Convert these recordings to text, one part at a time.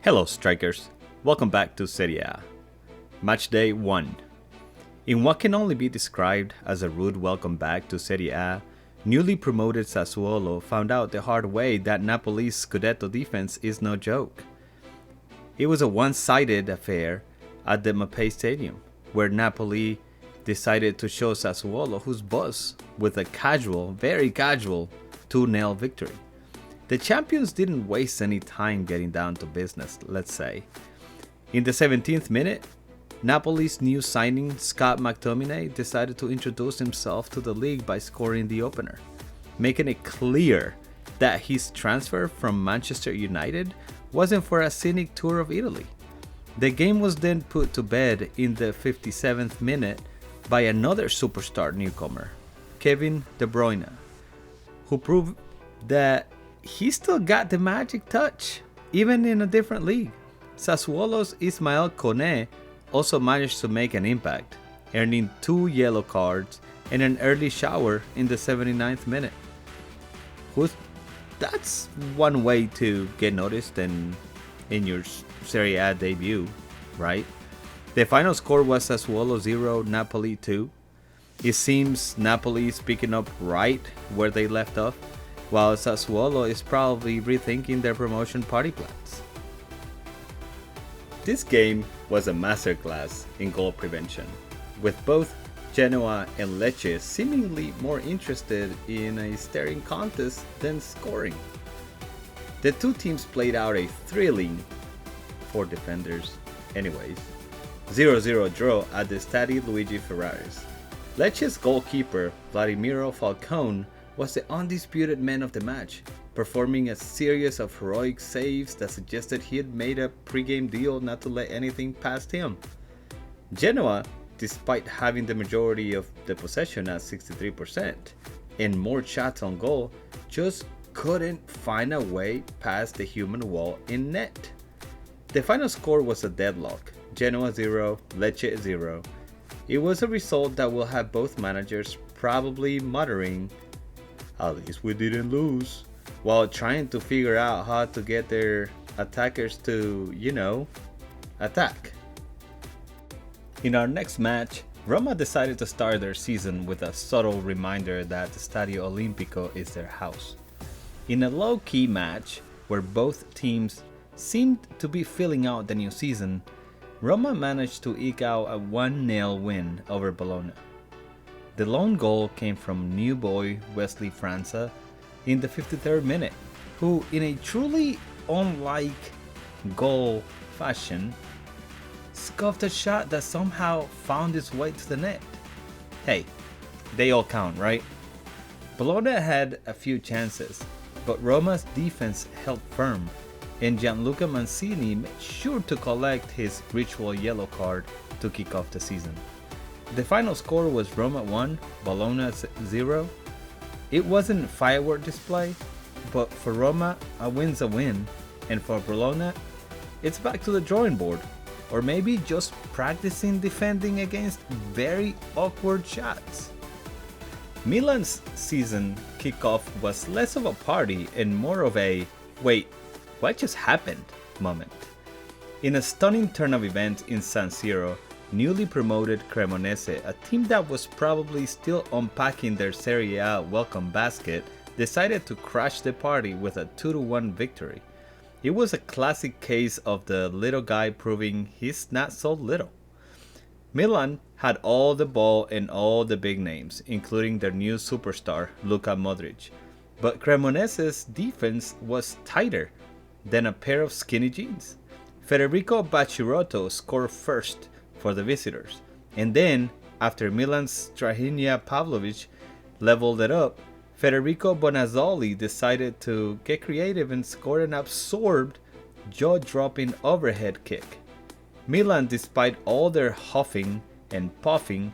Hello strikers, welcome back to Serie A. Matchday 1. In what can only be described as a rude welcome back to Serie A, newly promoted Sassuolo found out the hard way that Napoli's Scudetto defense is no joke. It was a one-sided affair at the Matchday Stadium, where Napoli decided to show Sassuolo who's boss with a very casual 2-0 victory. The champions didn't waste any time getting down to business, let's say. In the 17th minute, Napoli's new signing, Scott McTominay, decided to introduce himself to the league by scoring the opener, making it clear that his transfer from Manchester United wasn't for a scenic tour of Italy. The game was then put to bed in the 57th minute by another superstar newcomer, Kevin De Bruyne, who proved that he still got the magic touch, even in a different league. Sassuolo's Ismael Kone also managed to make an impact, earning 2 yellow cards and an early shower in the 79th minute. That's one way to get noticed in your Serie A debut, right? The final score was Sassuolo 0, Napoli 2. It seems Napoli is picking up right where they left off, while Sassuolo is probably rethinking their promotion party plans. This game was a masterclass in goal prevention, with both Genoa and Lecce seemingly more interested in a staring contest than scoring. The two teams played out a thrilling, for defenders anyways, 0-0 draw at the Stadio Luigi Ferraris. Lecce's goalkeeper, Vladimiro Falcone, was the undisputed man of the match, performing a series of heroic saves that suggested he had made a pre-game deal not to let anything past him. Genoa, despite having the majority of the possession at 63% and more shots on goal, just couldn't find a way past the human wall in net. The final score was a deadlock, Genoa 0, Lecce 0. It was a result that will have both managers probably muttering, "At least we didn't lose," while trying to figure out how to get their attackers to, attack. In our next match, Roma decided to start their season with a subtle reminder that the Stadio Olimpico is their house. In a low-key match where both teams seemed to be filling out the new season, Roma managed to eke out a 1-0 win over Bologna. The lone goal came from new boy Wesley França in the 53rd minute, who, in a truly unlike goal fashion, scuffed a shot that somehow found its way to the net. Hey, they all count, right? Bologna had a few chances, but Roma's defense held firm, and Gianluca Mancini made sure to collect his ritual yellow card to kick off the season. The final score was Roma 1, Bologna 0. It wasn't a firework display, but for Roma, a win's a win, and for Bologna, it's back to the drawing board, or maybe just practicing defending against very awkward shots. Milan's season kickoff was less of a party and more of a "wait, what just happened?" moment. In a stunning turn of events in San Siro, newly promoted Cremonese, a team that was probably still unpacking their Serie A welcome basket, decided to crash the party with a 2-1 victory. It was a classic case of the little guy proving he's not so little. Milan had all the ball and all the big names, including their new superstar, Luka Modric. But Cremonese's defense was tighter than a pair of skinny jeans. Federico Bonazzoli scored first for the visitors, and then, after Milan's Strahinja Pavlovic leveled it up, Federico Bonazzoli decided to get creative and scored an absorbed, jaw-dropping overhead kick. Milan, despite all their huffing and puffing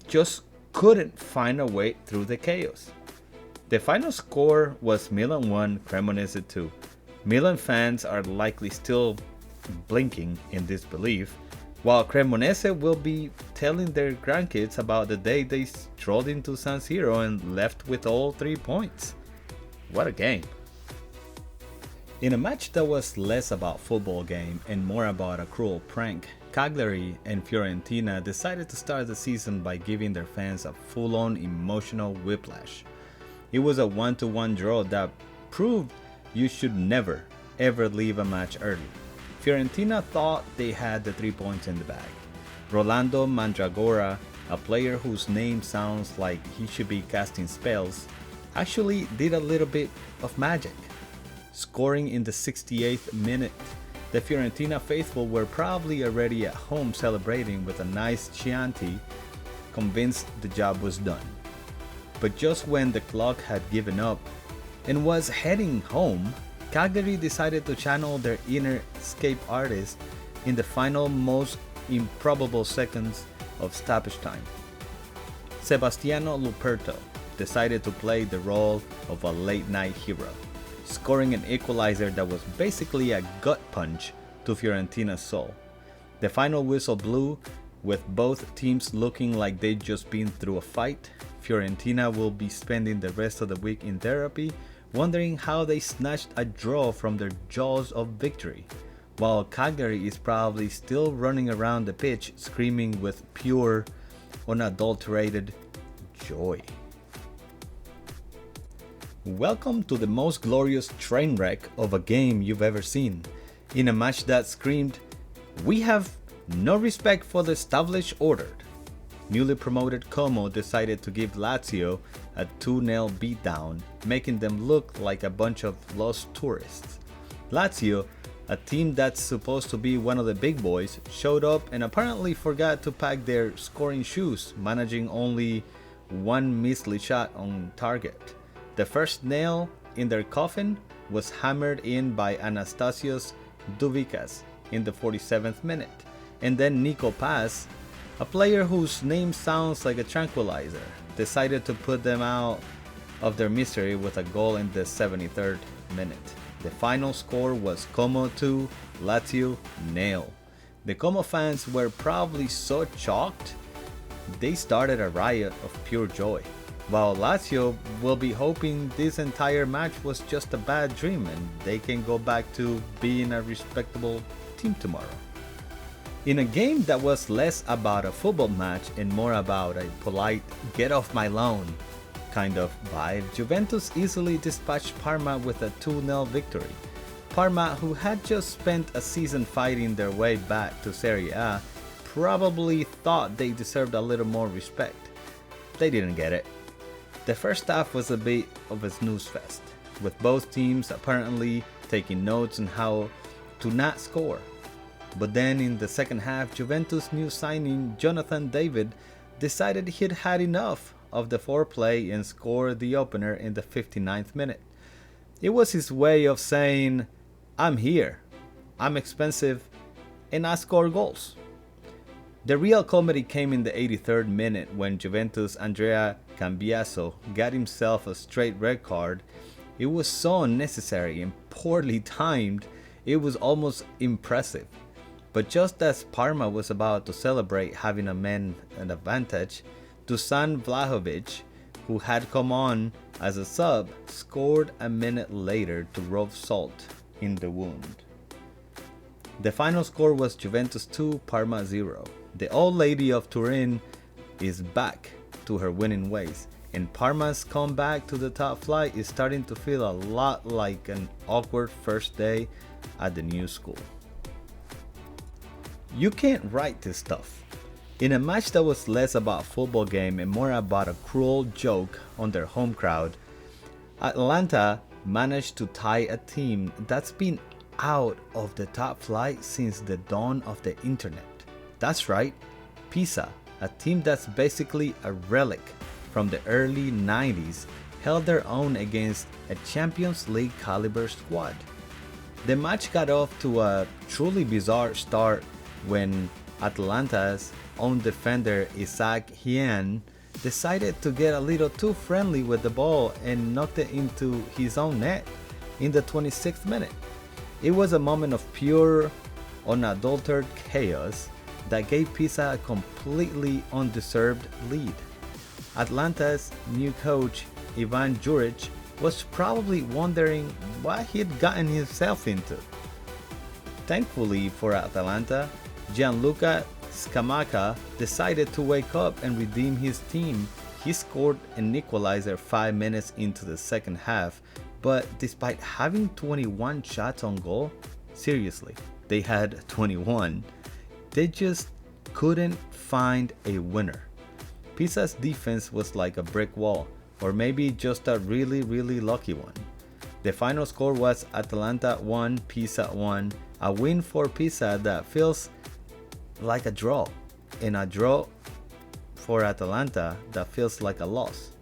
just couldn't find a way through the chaos. The final score was Milan 1, Cremonese 2. Milan fans are likely still blinking in disbelief, while Cremonese will be telling their grandkids about the day they strolled into San Siro and left with all 3 points. What a game. In a match that was less about football game and more about a cruel prank, Cagliari and Fiorentina decided to start the season by giving their fans a full-on emotional whiplash. It was a 1-1 draw that proved you should never, ever leave a match early. Fiorentina thought they had the 3 points in the bag. Rolando Mandragora, a player whose name sounds like he should be casting spells, actually did a little bit of magic. Scoring in the 68th minute, the Fiorentina faithful were probably already at home celebrating with a nice Chianti, convinced the job was done. But just when the clock had given up and was heading home, Cagliari decided to channel their inner escape artist in the final most improbable seconds of stoppage time. Sebastiano Luperto decided to play the role of a late-night hero, scoring an equalizer that was basically a gut punch to Fiorentina's soul. The final whistle blew, with both teams looking like they'd just been through a fight. Fiorentina will be spending the rest of the week in therapy, wondering how they snatched a draw from their jaws of victory, while Cagliari is probably still running around the pitch screaming with pure, unadulterated joy. Welcome to the most glorious train wreck of a game you've ever seen, in a match that screamed, "We have no respect for the established order." Newly promoted Como decided to give Lazio a 2-0 beatdown, making them look like a bunch of lost tourists. Lazio, a team that's supposed to be one of the big boys, showed up and apparently forgot to pack their scoring shoes, managing only one measly shot on target. The first nail in their coffin was hammered in by Anastasios Douvikas in the 47th minute, and then Nico Paz, a player whose name sounds like a tranquilizer, decided to put them out of their misery with a goal in the 73rd minute. The final score was Como 2, Lazio 0. The Como fans were probably so shocked they started a riot of pure joy, while Lazio will be hoping this entire match was just a bad dream and they can go back to being a respectable team tomorrow. In a game that was less about a football match and more about a polite get off my lawn kind of vibe, Juventus easily dispatched Parma with a 2-0 victory. Parma, who had just spent a season fighting their way back to Serie A, probably thought they deserved a little more respect. They didn't get it. The first half was a bit of a snooze fest, with both teams apparently taking notes on how to not score. But then in the second half, Juventus' new signing Jonathan David decided he'd had enough of the foreplay and scored the opener in the 59th minute. It was his way of saying, "I'm here, I'm expensive, and I score goals." The real comedy came in the 83rd minute when Juventus' Andrea Cambiaso got himself a straight red card. It was so unnecessary and poorly timed, it was almost impressive. But just as Parma was about to celebrate having a man advantage, Dusan Vlahovic, who had come on as a sub, scored a minute later to rub salt in the wound. The final score was Juventus 2, Parma 0. The old lady of Turin is back to her winning ways, and Parma's comeback to the top flight is starting to feel a lot like an awkward first day at the new school. You can't write this stuff. In a match that was less about football game and more about a cruel joke on their home crowd, Atalanta managed to tie a team that's been out of the top flight since the dawn of the internet. That's right, Pisa, a team that's basically a relic from the early 90s, held their own against a Champions League caliber squad. The match got off to a truly bizarre start when Atalanta's own defender Isaac Hien decided to get a little too friendly with the ball and knocked it into his own net in the 26th minute. It was a moment of pure, unadulterated chaos that gave Pisa a completely undeserved lead. Atlanta's new coach Ivan Juric was probably wondering what he'd gotten himself into. Thankfully for Atalanta, Gianluca Scamacca decided to wake up and redeem his team. He scored an equalizer 5 minutes into the second half, but despite having 21 shots on goal, seriously, they had 21, they just couldn't find a winner. Pisa's defense was like a brick wall, or maybe just a really lucky one. The final score was Atalanta 1, Pisa 1, a win for Pisa that feels like a draw, and a draw for Atalanta that feels like a loss.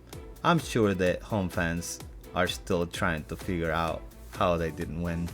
I'm sure that home fans are still trying to figure out how they didn't win.